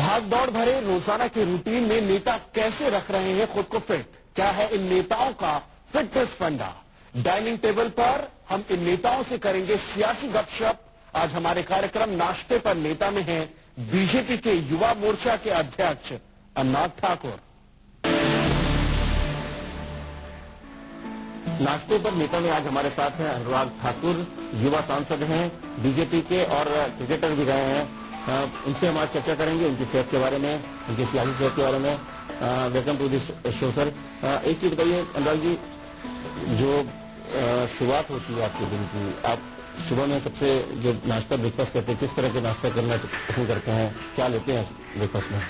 भाग दौड़ भरे रोजाना के रूटीन में नेता कैसे रख रहे हैं खुद को फिट? क्या है इन नेताओं का फिटनेस फंडा? डाइनिंग टेबल पर हम इन नेताओं से करेंगे सियासी गपशप। आज हमारे कार्यक्रम नाश्ते पर नेता में हैं बीजेपी के युवा मोर्चा के अध्यक्ष अनुराग ठाकुर। नाश्ते पर नेता में आज हमारे साथ हैं अनुराग ठाकुर, युवा सांसद हैं बीजेपी के और क्रिकेटर भी रहे हैं। उनसे हम आज चर्चा करेंगे उनकी सेहत के बारे में, उनकी सियासी सेहत के बारे में। Welcome to this show sir. एक चीज बताइए अनुराग जी, जो शुरुआत होती है आपके दिन की, आप सुबह में सबसे जो नाश्ता ब्रेकफास्ट करते हैं, किस तरह के नाश्ता करना पसंद करते हैं, क्या लेते हैं ब्रेकफास्ट में?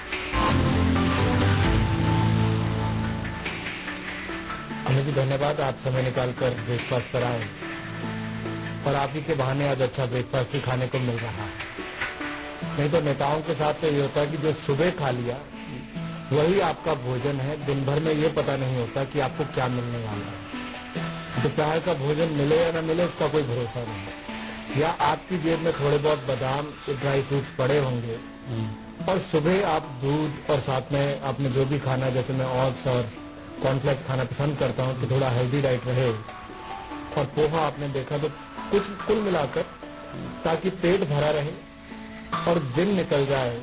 अमित जी धन्यवाद, आप समय निकालकर ब्रेकफास्ट पर आए और आप ही के बहाने आज अच्छा ब्रेकफास्ट भी खाने को मिल रहा है। नहीं तो नेताओं के साथ तो ये होता है कि जो सुबह खा लिया वही आपका भोजन है। दिन भर में ये पता नहीं होता कि आपको क्या मिलने वाला है। दोपहर का भोजन मिले या न मिले इसका कोई भरोसा नहीं, या आपकी जेब में थोड़े बहुत बादाम ड्राई फ्रूट्स पड़े होंगे और सुबह आप दूध और साथ में आपने जो भी खाना, जैसे मैं ओट्स और कॉर्नफ्लेक्स खाना पसंद करता हूँ कि थोड़ा हेल्दी डाइट रहे, और पोहा आपने देखा, तो कुछ कुल मिलाकर ताकि पेट भरा रहे और दिन निकल जाए,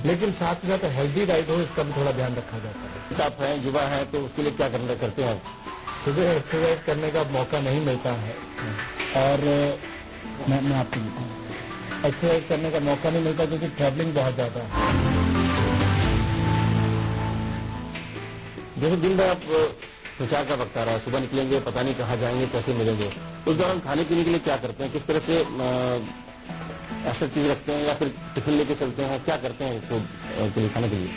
लेकिन साथ ही साथ हेल्दी डाइट हो, इसका भी थोड़ा ध्यान रखा जाता है। आप हैं, युवा हैं, तो उसके लिए क्या करते हैं? सुबह एक्सरसाइज करने का मौका नहीं मिलता है और मैं आपको बताऊं, एक्सरसाइज करने का मौका नहीं मिलता क्योंकि ट्रैवलिंग बहुत ज्यादा है। जैसे दिन भर आप प्रचार का वक्त आ रहा है, सुबह निकलेंगे, पता नहीं कहाँ जाएंगे, कैसे मिलेंगे, उस दौरान खाने पीने के लिए क्या करते हैं? किस तरह से ऐसा चीज रखते हैं या फिर टिफिन लेके चलते हैं? क्या करते हैं फूड के लिए, खाने के लिए?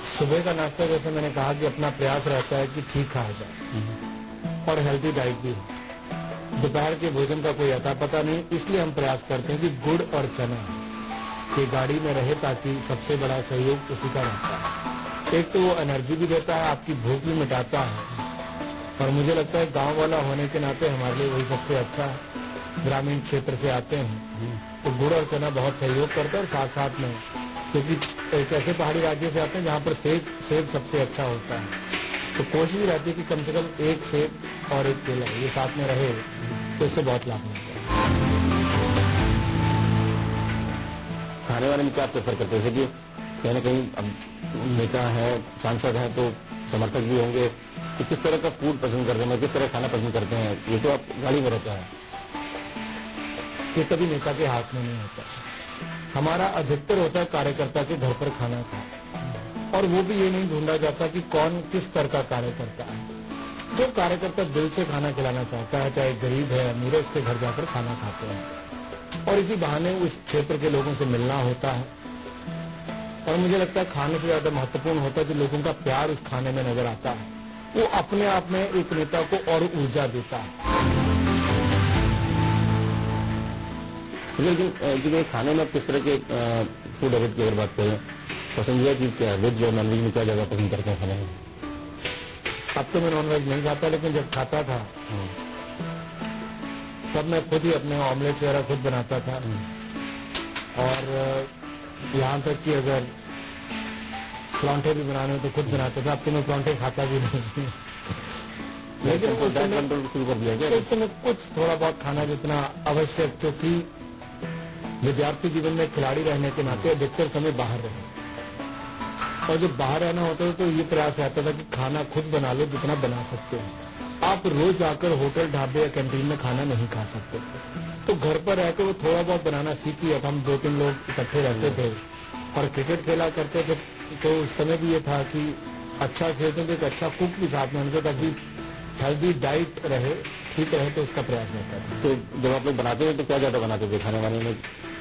सुबह का नाश्ता जैसे मैंने कहा कि अपना प्रयास रहता है कि ठीक खाया जाए और हेल्दी डाइट भी हो। दोपहर के भोजन का कोई अता पता नहीं, इसलिए हम प्रयास करते हैं कि गुड़ और चना की गाड़ी में रहे, ताकि सबसे बड़ा सहयोग उसी का रहता है। एक तो वो एनर्जी भी देता है, आपकी भूख भी मिटाता है, और मुझे लगता है गांव वाला होने के नाते हमारे लिए वही सबसे अच्छा है। ग्रामीण क्षेत्र से आते हैं तो गुड़ और चना बहुत सहयोग करता है, और साथ साथ में क्योंकि एक ऐसे पहाड़ी राज्य से आते हैं जहाँ पर सेब सबसे अच्छा होता है, तो कोशिश रहती है कि कम से कम एक सेब और एक केला ये साथ में रहे, तो इससे बहुत लाभ मिलता है। खाने वाले में क्या प्रेफर करते हैं? जैसे कि कहीं ना कहीं अब नेता है, सांसद है, तो समर्थक भी होंगे, तो किस तरह का फूड पसंद करते हैं, किस तरह खाना पसंद करते हैं? ये तो आप गाड़ी में रहता है, ये कभी नेता के हाथ में नहीं होता। हमारा अधिकतर होता है कार्यकर्ता के घर पर खाना का, और वो भी ये नहीं ढूंढा जाता कि कौन किस स्तर का कार्यकर्ता है। जो कार्यकर्ता दिल से खाना खिलाना चाहता है, चाहे गरीब है अमीर है, उसके घर जाकर खाना खाते हैं, और इसी बहाने उस क्षेत्र के लोगों से मिलना होता है। और मुझे लगता है खाने से ज्यादा महत्वपूर्ण होता है कि लोगों का प्यार उस खाने में नजर आता है, वो अपने आप में एक नेता को और ऊर्जा देता है। लेकिन खाने में किस तरह के फूड हैबिट की अगर बात करें, पसंदीदा चीज क्या है? वेज और नॉनवेज में क्या ज्यादा पसंद करते हैं खाने में? अब तो मैं नॉनवेज नहीं खाता, लेकिन जब खाता था तब मैं खुद ही अपने ऑमलेट वगैरह खुद बनाता था, और यहाँ तक कि अगर परांठे भी बनाने हो तो खुद बनाता था। अब तो मैं परांठे खाता भी नहीं लेकिन उस समय शुरू कर दिया क्या? उस समय कुछ थोड़ा बहुत खाना जितना आवश्यक, क्योंकि विद्यार्थी जीवन में खिलाड़ी रहने के नाते अधिकतर समय बाहर रहे, और जब बाहर रहना होता था तो ये प्रयास रहता था कि खाना खुद बना लो जितना बना सकते हो। आप रोज जाकर होटल, ढाबे या कैंटीन में खाना नहीं खा सकते, तो घर पर रहकर वो थोड़ा बहुत बनाना सीखी। अब हम 2-3 लोग इकट्ठे रहते थे और क्रिकेट खेला करते थे, तो उस समय भी ये था कि अच्छा खेलते थे, एक अच्छा कुक भी साथ में होना, ताकि हेल्दी डाइट रहे, ठीक रहे, तो उसका प्रयास रहता था। तो जब आप लोग बनाते हैं तो क्या ज्यादा बनाते थे खाने वाने में?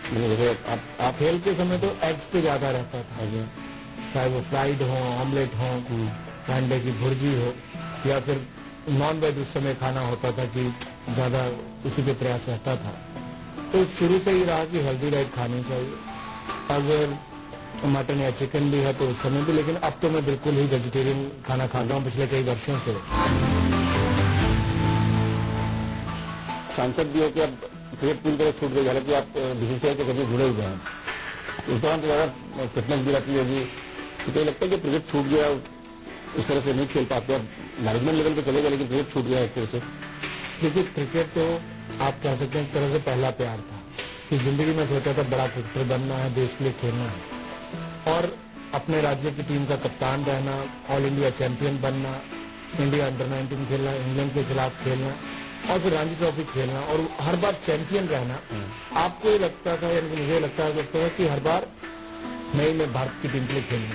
जैसे आप खेल के समय तो एग्स पे ज्यादा रहता था, चाहे वो फ्राइड हो, ऑमलेट हो, अंडे की भुर्जी हो, या फिर नॉन वेज उस समय खाना होता था कि ज्यादा उसी पे प्रयास रहता था। तो शुरू से ही रहा कि हेल्दी डाइट खानी चाहिए। अगर मटन या चिकन भी है तो उस समय भी, लेकिन अब तो मैं बिल्कुल ही वेजिटेरियन खाना खाता हूँ पिछले कई वर्षों से। सांसद भी हो कि अब क्रिकेट पूरी तरह छूट गई, हालांकि आप बीसीसीआई के जरिए जुड़े हुए हैं, उस दौरान तो ज़्यादा फिटनेस भी रहती होगी, तो कहीं लगता है कि क्रिकेट छूट गया, इस तरह से नहीं खेल पाते, अब मैनेजमेंट लेवल पे चले गए लेकिन क्रिकेट छूट गया एक तरह से। देखिए क्रिकेट तो आप कह सकते हैं एक तरह से पहला प्यार था कि जिंदगी में सोचा था बड़ा क्रिकेटर बनना है, देश के लिए खेलना है और अपने राज्य की टीम का कप्तान रहना, ऑल इंडिया चैंपियन बनना, इंडिया अंडर-19 खेलना, इंग्लैंड के खिलाफ खेलना और फिर रणजी ट्रॉफी खेलना और हर बार चैंपियन रहना। आपको ये लगता था, यानी कि मुझे लगता है कि हर बार मैं भारत की टीम के लिए खेलना,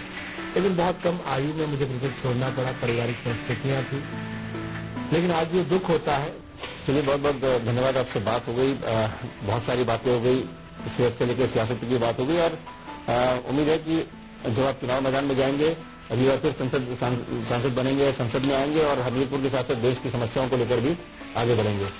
लेकिन बहुत कम आयु में मुझे क्रिकेट छोड़ना पड़ा, पारिवारिक परिस्थितियां थी। लेकिन आज जो दुख होता है। चलिए बहुत बहुत धन्यवाद, आपसे बात हो गई, बहुत सारी बातें हो गई, सेहत से लेकर सियासत की बात हो गई और उम्मीद है कि जब आप चुनाव मैदान में जाएंगे अगली बार फिर सांसद बनेंगे, संसद में आएंगे और हमीरपुर के साथ साथ देश की समस्याओं को लेकर भी आगे बढ़ेंगे।